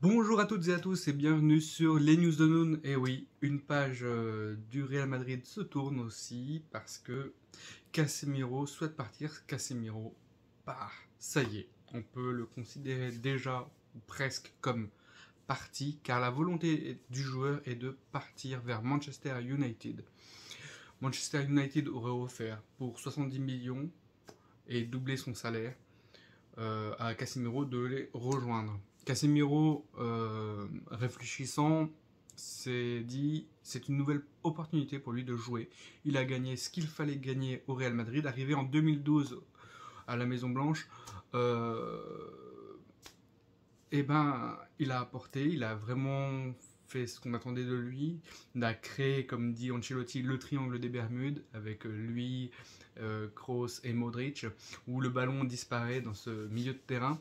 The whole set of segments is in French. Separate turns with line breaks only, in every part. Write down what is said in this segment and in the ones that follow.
Bonjour à toutes et à tous et bienvenue sur les News de Noon. Et oui, une page du Real Madrid se tourne aussi parce que Casemiro souhaite partir. Casemiro part. Ça y est, on peut le considérer déjà ou presque comme parti car la volonté du joueur est de partir vers Manchester United. Manchester United aurait offert pour 70 millions et doubler son salaire à Casemiro de les rejoindre. Casemiro, réfléchissant, s'est dit c'est une nouvelle opportunité pour lui de jouer. Il a gagné ce qu'il fallait gagner au Real Madrid, arrivé en 2012 à la Maison Blanche. Et ben, il a apporté, il a vraiment fait ce qu'on attendait de lui. Il a créé, comme dit Ancelotti, le triangle des Bermudes avec lui, Kroos et Modric, où le ballon disparaît dans ce milieu de terrain.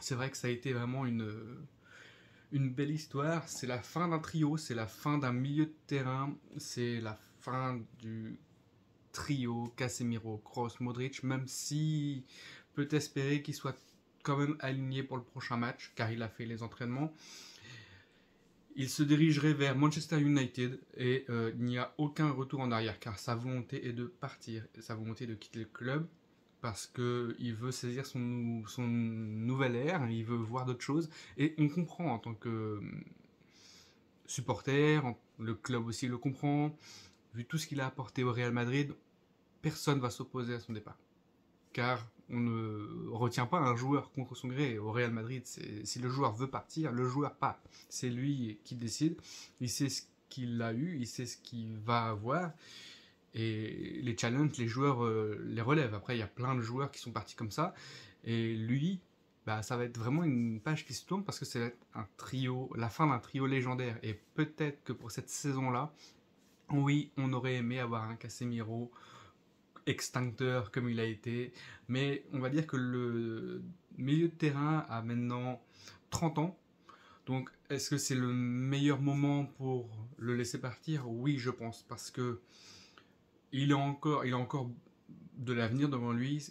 C'est vrai que ça a été vraiment une belle histoire. C'est la fin d'un trio, c'est la fin d'un milieu de terrain, c'est la fin du trio Casemiro, Kroos, Modric, même si peut espérer qu'il soit quand même aligné pour le prochain match, car il a fait les entraînements. Il se dirigerait vers Manchester United et il n'y a aucun retour en arrière, car sa volonté est de partir, sa volonté de quitter le club, parce qu'il veut saisir son nouvelle ère, il veut voir d'autres choses, et on comprend en tant que supporter, le club aussi le comprend, vu tout ce qu'il a apporté au Real Madrid, personne ne va s'opposer à son départ. Car on ne retient pas un joueur contre son gré. Au Real Madrid, si le joueur veut partir, le joueur part. C'est lui qui décide. Il sait ce qu'il a eu, il sait ce qu'il va avoir. Et les challenges, les joueurs les relèvent. Après, il y a plein de joueurs qui sont partis comme ça. Et lui, ça va être vraiment une page qui se tourne parce que c'est un trio, la fin d'un trio légendaire. Et peut-être que pour cette saison-là, oui, on aurait aimé avoir un Casemiro extincteur comme il a été, mais on va dire que le milieu de terrain a maintenant 30 ans, donc est-ce que c'est le meilleur moment pour le laisser partir? Oui, je pense, parce que il a encore de l'avenir devant lui,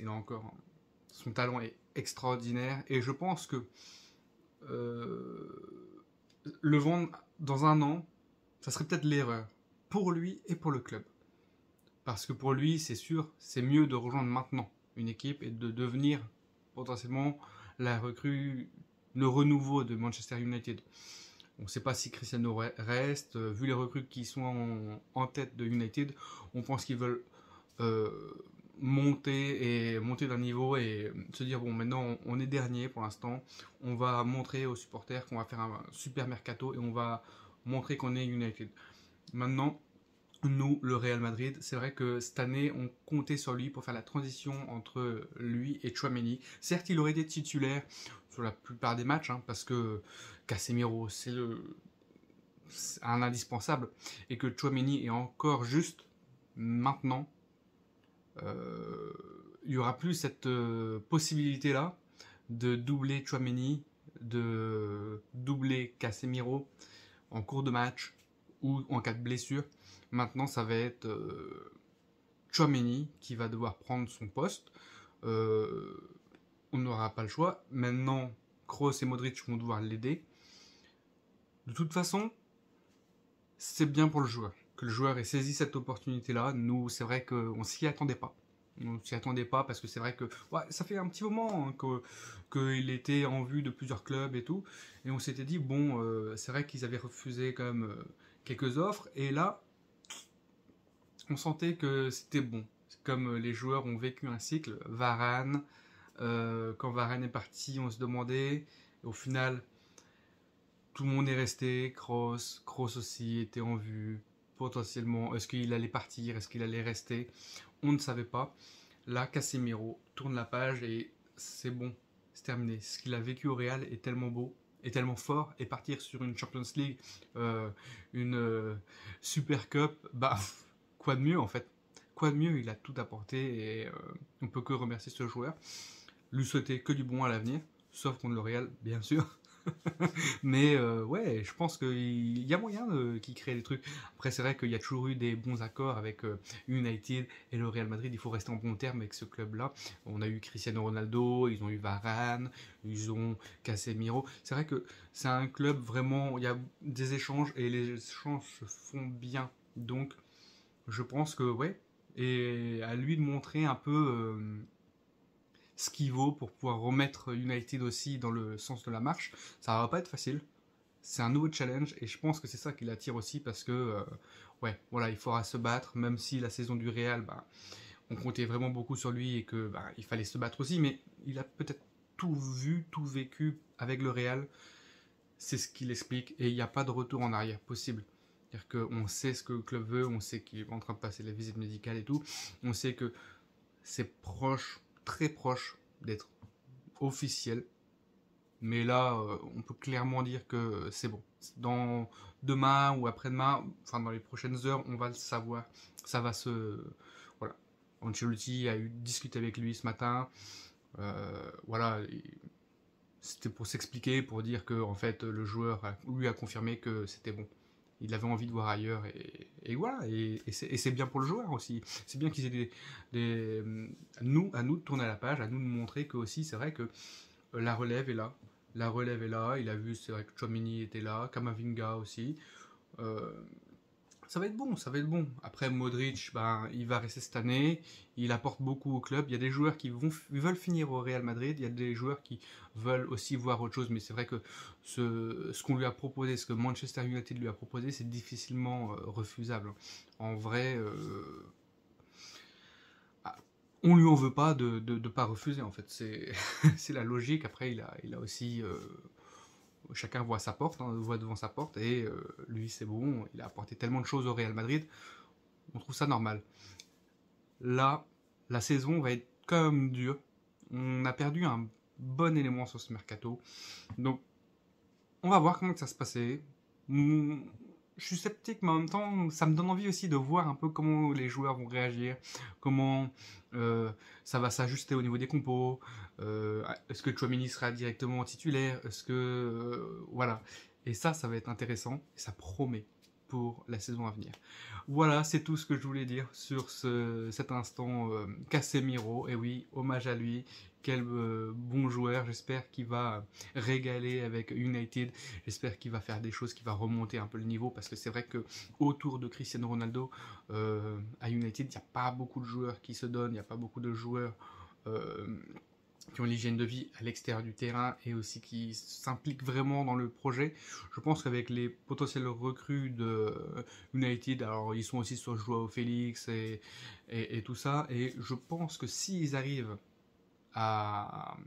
son talent est extraordinaire, et je pense que le vendre dans un an, ça serait peut-être l'erreur, pour lui et pour le club. Parce que pour lui, c'est sûr, c'est mieux de rejoindre maintenant une équipe et de devenir potentiellement la recrue, le renouveau de Manchester United. On ne sait pas si Cristiano reste. Vu les recrues qui sont en tête de United, on pense qu'ils veulent monter d'un niveau et se dire bon, maintenant on est dernier pour l'instant. On va montrer aux supporters qu'on va faire un super mercato et on va montrer qu'on est United. Maintenant, nous, le Real Madrid, c'est vrai que cette année, on comptait sur lui pour faire la transition entre lui et Tchouaméni. Certes, il aurait été titulaire sur la plupart des matchs, parce que Casemiro, c'est un indispensable, et que Tchouaméni est encore juste maintenant. Il n'y aura plus cette possibilité-là de doubler Tchouaméni, de doubler Casemiro en cours de match ou en cas de blessure. Maintenant, ça va être Tchouaméni qui va devoir prendre son poste. On n'aura pas le choix. Maintenant, Kroos et Modric vont devoir l'aider. De toute façon, c'est bien pour le joueur. Que le joueur ait saisi cette opportunité-là. Nous, c'est vrai qu'on ne s'y attendait pas. On ne s'y attendait pas parce que c'est vrai que ça fait un petit moment qu'il était en vue de plusieurs clubs et tout. Et on s'était dit, bon, c'est vrai qu'ils avaient refusé quand même quelques offres. Et là, on sentait que c'était bon. Comme les joueurs ont vécu un cycle, Varane, quand Varane est parti, on se demandait, et au final, tout le monde est resté, Kroos aussi était en vue, potentiellement, est-ce qu'il allait partir, est-ce qu'il allait rester, on ne savait pas. Là, Casemiro tourne la page et c'est bon, c'est terminé. Ce qu'il a vécu au Real est tellement beau, est tellement fort, et partir sur une Champions League, une Super Cup, quoi de mieux en fait? Quoi de mieux? Il a tout apporté et on peut que remercier ce joueur. Lui souhaiter que du bon à l'avenir, sauf contre le Real, bien sûr. Mais ouais, je pense qu'il y a moyen qu'ils créent des trucs. Après, c'est vrai qu'il y a toujours eu des bons accords avec United et le Real Madrid. Il faut rester en bon terme avec ce club-là. On a eu Cristiano Ronaldo, ils ont eu Varane, ils ont Casemiro. C'est vrai que c'est un club vraiment, il y a des échanges et les échanges se font bien. Donc, je pense que ouais, et à lui de montrer un peu ce qu'il vaut pour pouvoir remettre United aussi dans le sens de la marche. Ça va pas être facile. C'est un nouveau challenge et je pense que c'est ça qui l'attire aussi parce que ouais, voilà, il faudra se battre, même si la saison du Real, bah, on comptait vraiment beaucoup sur lui et que bah, il fallait se battre aussi, mais il a peut-être tout vu, tout vécu avec le Real. C'est ce qu'il explique et il n'y a pas de retour en arrière possible. C'est-à-dire qu'on sait ce que le club veut, on sait qu'il est en train de passer les visites médicales et tout, on sait que c'est proche, très proche d'être officiel. Mais là, on peut clairement dire que c'est bon. Dans demain ou après-demain, enfin dans les prochaines heures, on va le savoir. Ça va se... Voilà. Ancelotti a eu discuté avec lui ce matin. Voilà. C'était pour s'expliquer, pour dire que en fait, le joueur lui a confirmé que c'était bon. Il avait envie de voir ailleurs et voilà. Et c'est bien pour le joueur aussi. C'est bien qu'ils aient à nous de tourner la page, à nous de montrer que aussi, c'est vrai que la relève est là. La relève est là. Il a vu, c'est vrai que Chouamini était là, Kamavinga aussi. Euh, ça va être bon, ça va être bon. Après, Modric, ben, il va rester cette année. Il apporte beaucoup au club. Il y a des joueurs qui veulent finir au Real Madrid. Il y a des joueurs qui veulent aussi voir autre chose. Mais c'est vrai que ce qu'on lui a proposé, ce que Manchester United lui a proposé, c'est difficilement refusable. En vrai, on lui en veut pas de pas refuser en fait. C'est la logique. Après, il a aussi chacun voit sa porte, hein, voit devant sa porte et lui c'est bon. Il a apporté tellement de choses au Real Madrid. On trouve ça normal. Là, la saison va être comme dure. On a perdu un bon élément sur ce mercato. Donc, on va voir comment ça se passait. Je suis sceptique, mais en même temps, ça me donne envie aussi de voir un peu comment les joueurs vont réagir, comment ça va s'ajuster au niveau des compos. Est-ce que Chouamini sera directement titulaire? Est-ce que voilà. Et ça va être intéressant et ça promet pour la saison à venir. Voilà, c'est tout ce que je voulais dire sur cet instant Casemiro. Et oui, hommage à lui. Quel bon joueur. J'espère qu'il va régaler avec United. J'espère qu'il va faire des choses, qu'il va remonter un peu le niveau. Parce que c'est vrai que autour de Cristiano Ronaldo, à United, il n'y a pas beaucoup de joueurs qui se donnent. Il n'y a pas beaucoup de joueurs qui ont l'hygiène de vie à l'extérieur du terrain et aussi qui s'impliquent vraiment dans le projet. Je pense qu'avec les potentiels recrues de United, alors ils sont aussi sur Joao Félix et tout ça, et je pense que s'ils arrivent à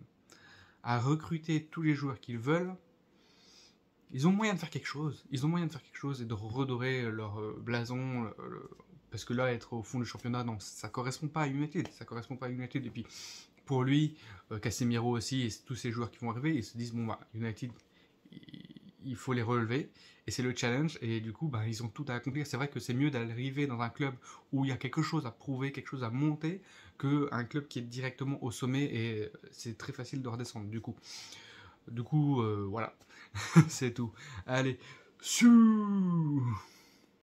recruter tous les joueurs qu'ils veulent, ils ont moyen de faire quelque chose. Ils ont moyen de faire quelque chose et de redorer leur blason. Parce que là, être au fond du championnat, non, ça correspond pas à United. Ça correspond pas à United. Et puis, pour lui, Casemiro aussi, et tous ces joueurs qui vont arriver, ils se disent, bon, bah, United, il faut les relever. Et c'est le challenge. Et du coup, bah, ils ont tout à accomplir. C'est vrai que c'est mieux d'arriver dans un club où il y a quelque chose à prouver, quelque chose à monter, qu'un club qui est directement au sommet. Et c'est très facile de redescendre, du coup. Voilà. C'est tout. Allez. Tchou